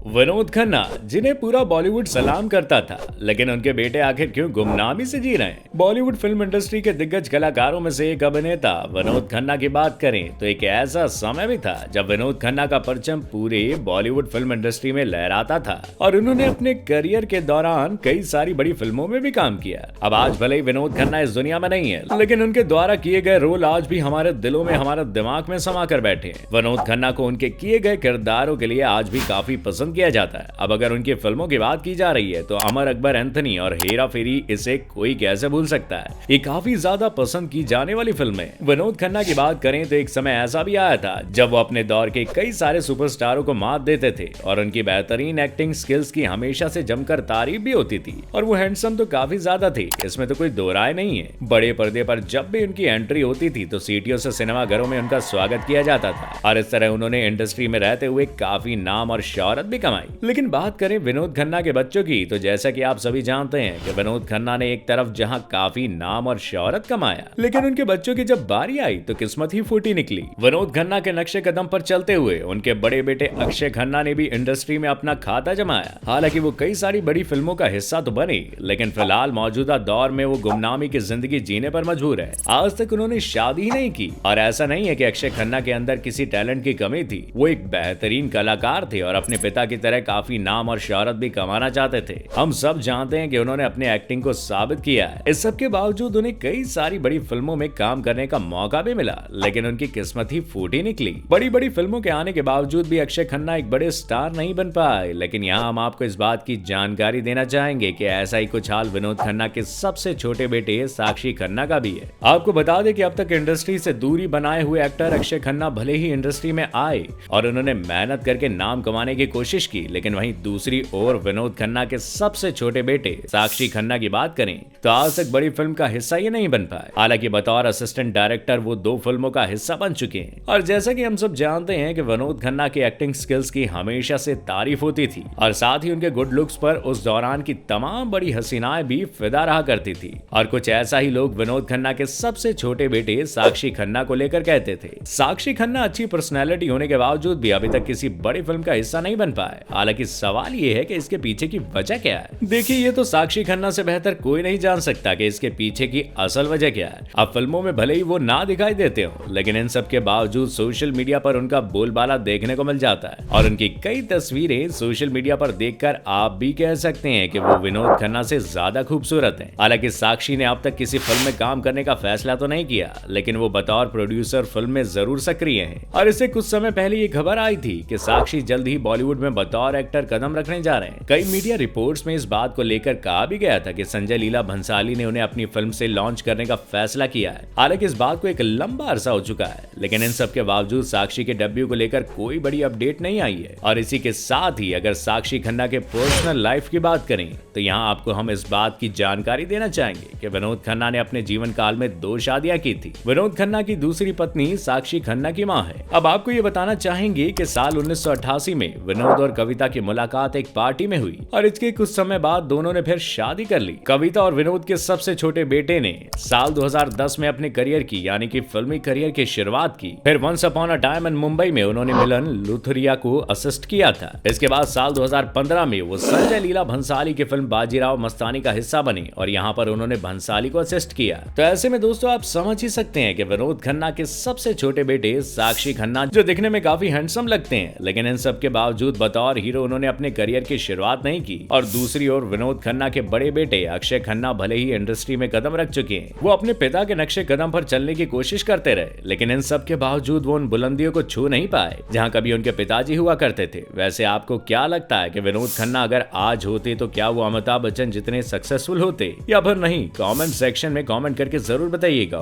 विनोद खन्ना, जिन्हें पूरा बॉलीवुड सलाम करता था, लेकिन उनके बेटे आखिर क्यों गुमनामी से जी रहे हैं? बॉलीवुड फिल्म इंडस्ट्री के दिग्गज कलाकारों में से एक अभिनेता विनोद खन्ना की बात करें तो एक ऐसा समय भी था जब विनोद खन्ना का परचम पूरे बॉलीवुड फिल्म इंडस्ट्री में लहराता था और उन्होंने अपने करियर के दौरान कई सारी बड़ी फिल्मों में भी काम किया। अब आज भले ही विनोद खन्ना इस दुनिया में नहीं है, लेकिन उनके द्वारा किए गए रोल आज भी हमारे दिलों में, हमारे दिमाग में समा कर बैठे हैं। विनोद खन्ना को उनके किए गए किरदारों के लिए आज भी काफी पसंद किया जाता है। अब अगर उनकी फिल्मों की बात की जा रही है तो अमर अकबर एंथनी और हेरा फेरी, इसे कोई कैसे भूल सकता है। ये काफी ज्यादा पसंद की जाने वाली फिल्म है। विनोद खन्ना की बात करें तो एक समय ऐसा भी आया था जब वो अपने दौर के कई सारे सुपरस्टारों को मात देते थे और उनकी बेहतरीन एक्टिंग स्किल्स की हमेशा से जमकर तारीफ भी होती थी। और वो हैंडसम तो काफी ज्यादा थे, इसमें तो कोई दो राय नहीं है। बड़े पर्दे पर जब भी उनकी एंट्री होती थी तो सीटियों से सिनेमा घरों में उनका स्वागत किया जाता था और इस तरह उन्होंने इंडस्ट्री में रहते हुए काफी नाम और शोहरत भी कमाई। लेकिन बात करें विनोद खन्ना के बच्चों की तो जैसा कि आप सभी जानते हैं कि विनोद खन्ना ने एक तरफ जहां काफी नाम और शोहरत कमाया, लेकिन उनके बच्चों की जब बारी आई तो किस्मत ही फूटी निकली। विनोद खन्ना के नक्शे कदम पर चलते हुए उनके बड़े बेटे अक्षय खन्ना ने भी इंडस्ट्री में अपना खाता जमाया। हालांकि वो कई सारी बड़ी फिल्मों का हिस्सा तो बने, लेकिन फिलहाल मौजूदा दौर में वो गुमनामी की जिंदगी जीने पर मजबूर है। आज तक उन्होंने शादी ही नहीं की और ऐसा नहीं है कि अक्षय खन्ना के अंदर किसी टैलेंट की कमी थी। वो एक बेहतरीन कलाकार थे और अपने पिता की तरह काफी नाम और शोहरत भी कमाना चाहते थे। हम सब जानते हैं कि उन्होंने अपने एक्टिंग को साबित किया है। इस सब के बावजूद उन्हें कई सारी बड़ी फिल्मों में काम करने का मौका भी मिला, लेकिन उनकी किस्मत ही फूटी निकली। बड़ी बड़ी फिल्मों के आने के बावजूद भी अक्षय खन्ना एक बड़े स्टार नहीं बन पाए। लेकिन यहाँ हम आपको इस बात की जानकारी देना चाहेंगे कि ऐसा ही कुछ हाल विनोद खन्ना के सबसे छोटे बेटे साक्षी खन्ना का भी है। आपको बता दें कि अब तक इंडस्ट्री से दूरी बनाए हुए एक्टर अक्षय खन्ना भले ही इंडस्ट्री में आए और उन्होंने मेहनत करके नाम कमाने की कोशिश की, लेकिन वहीं दूसरी ओर विनोद खन्ना के सबसे छोटे बेटे साक्षी खन्ना की बात करें तो आज तक बड़ी फिल्म का हिस्सा ही नहीं बन पाए। हालांकि बतौर असिस्टेंट डायरेक्टर वो 2 फिल्मों का हिस्सा बन चुके हैं। और जैसा कि हम सब जानते हैं कि विनोद खन्ना की एक्टिंग स्किल्स की हमेशा से तारीफ होती थी और साथ ही उनके गुड लुक्स पर उस दौरान की तमाम बड़ी हसीनाएं भी फिदा रहा करती थी। और कुछ ऐसा ही लोग विनोद खन्ना के सबसे छोटे बेटे साक्षी खन्ना को लेकर कहते थे। साक्षी खन्ना अच्छी पर्सनैलिटी होने के बावजूद भी अभी तक किसी बड़ी फिल्म का हिस्सा नहीं बन पाए। हालांकि सवाल ये है कि इसके पीछे की वजह क्या है। देखिए, ये तो साक्षी खन्ना से बेहतर कोई नहीं जान सकता कि इसके पीछे की असल वजह क्या है। अब फिल्मों में भले ही वो ना दिखाई देते हो, लेकिन इन सब के बावजूद सोशल मीडिया पर उनका बोलबाला देखने को मिल जाता है और उनकी कई तस्वीरें सोशल मीडिया पर देखकर आप भी कह सकते हैं कि वो विनोद खन्ना से ज्यादा खूबसूरत हैं। हालांकि साक्षी ने अब तक किसी फिल्म में काम करने का फैसला तो नहीं किया, लेकिन वो बतौर प्रोड्यूसर फिल्म में जरूर सक्रिय हैं। और इससे कुछ समय पहले ये खबर आई थी कि साक्षी जल्द ही बॉलीवुड में बतौर एक्टर कदम रखने जा रहे हैं। कई मीडिया रिपोर्ट्स में इस बात को लेकर कहा भी गया था कि संजय लीला भंसाली ने उन्हें अपनी फिल्म से लॉन्च करने का फैसला किया है। हालांकि इस बात को एक लंबा अरसा हो चुका है, लेकिन इन सब के बावजूद साक्षी के डेब्यू को लेकर कोई बड़ी अपडेट नहीं आई है। और इसी के साथ ही अगर साक्षी खन्ना के पर्सनल लाइफ की बात करें तो यहाँ आपको हम इस बात की जानकारी देना चाहेंगे कि विनोद खन्ना ने अपने जीवन काल में 2 शादियां की थी। विनोद खन्ना की दूसरी पत्नी साक्षी खन्ना की मां है। अब आपको ये बताना चाहेंगे कि साल 1988 में विनोद और कविता की मुलाकात एक पार्टी में हुई और इसके कुछ समय बाद दोनों ने फिर शादी कर ली। कविता और विनोद के सबसे छोटे बेटे ने साल 2010 में अपने करियर की, यानी कि फिल्मी करियर की शुरुआत की। फिर once upon a time in Mumbai में उन्होंने मिलन लुथुरिया को असिस्ट किया था। इसके बाद साल 2015 में वो संजय लीला भंसाली की फिल्म बाजीराव मस्तानी का हिस्सा बने और यहाँ पर उन्होंने भंसाली को असिस्ट किया। तो ऐसे में दोस्तों आप समझ ही सकते हैं कि विनोद खन्ना के सबसे छोटे बेटे साक्षी खन्ना, जो दिखने में काफी हैंडसम लगते हैं, लेकिन इन सब के बावजूद बतौर हीरो उन्होंने अपने करियर की शुरुआत नहीं की। और दूसरी ओर विनोद खन्ना के बड़े बेटे अक्षय खन्ना भले ही इंडस्ट्री में कदम रख चुके हैं, वो अपने पिता के नक्शे कदम पर चलने की कोशिश करते रहे, लेकिन इन सब के बावजूद वो उन बुलंदियों को छू नहीं पाए जहां कभी उनके पिताजी हुआ करते थे। वैसे आपको क्या लगता है कि विनोद खन्ना अगर आज होते तो क्या वो अमिताभ बच्चन जितने सक्सेसफुल होते या फिर नहीं? कमेंट सेक्शन में कमेंट करके जरूर बताइएगा।